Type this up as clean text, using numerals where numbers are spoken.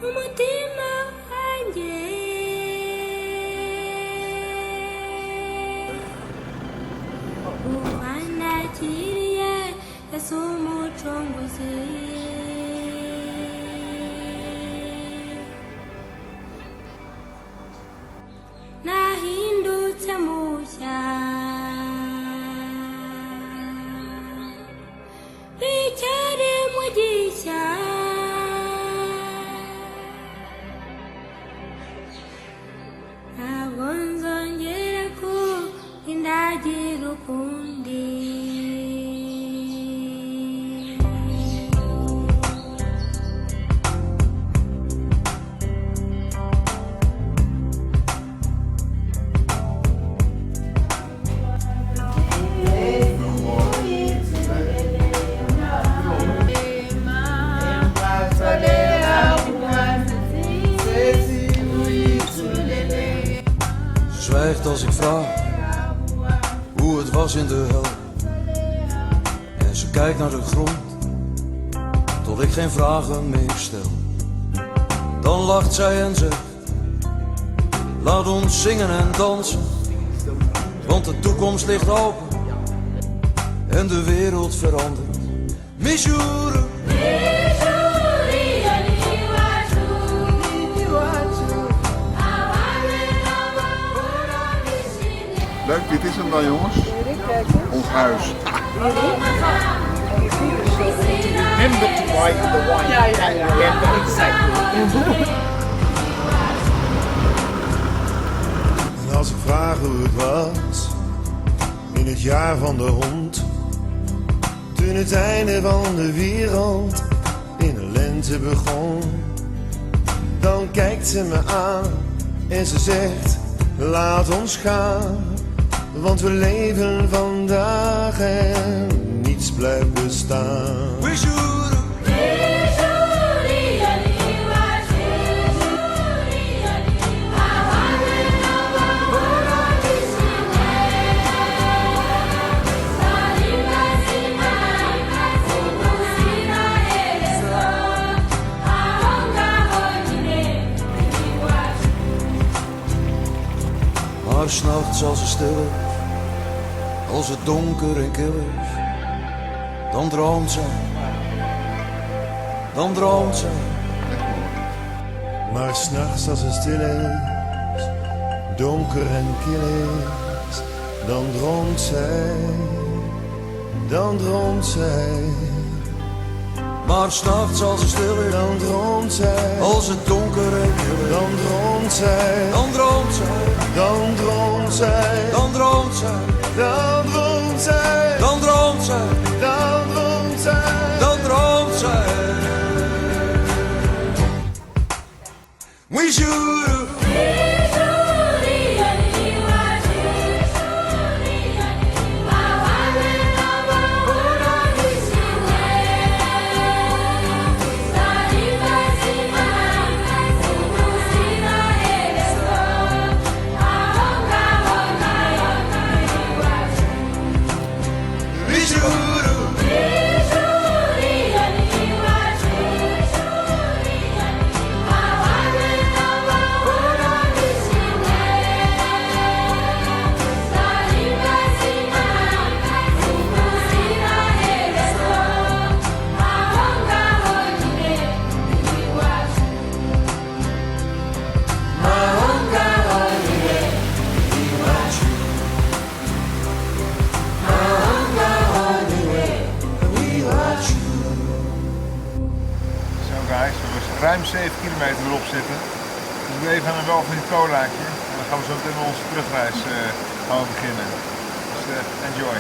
umutima wanjye uwanakiriye Yesu umucunguzi nahindutse mushya icyaremwe gishya ntabwo nzongera kurindagira ukundi Zwijgt als ik vraag hoe het was in de hel. En ze kijkt naar de grond tot ik geen vragen meer stel. Dan lacht zij en zegt: laat ons zingen en dansen, want de toekomst ligt open en de wereld verandert. Misjoure. Leuk, dit is hem dan jongens. Ons huis. Remember to buy the wine. Remember exactly. En als ik vraag hoe het was in het jaar van de hond, toen het einde van de wereld in de lente begon, dan kijkt ze me aan en ze zegt: laat ons gaan, want we leven vandaag en niets blijft bestaan. Maar 's nachts als het stil is, als het donker en kil is, dan droomt zij, dan droomt zij. Maar 's nachts als het stil is, donker en kil is, dan droomt zij, dan droomt zij. Maar 's nachts als het stil is, dan droomt zij, als het donker en kil is, dan droomt zij, dan droomt zij, dan droomt zij, dan droomt zij, dan droomt zij, dan droomt zij, dan droomt zij, dan droomt zij. We should. Ruim 7 kilometer erop zitten. Dus we even aan een wel van die colaatje. En dan gaan we zo meteen met onze terugreis gaan we beginnen. Dus enjoy.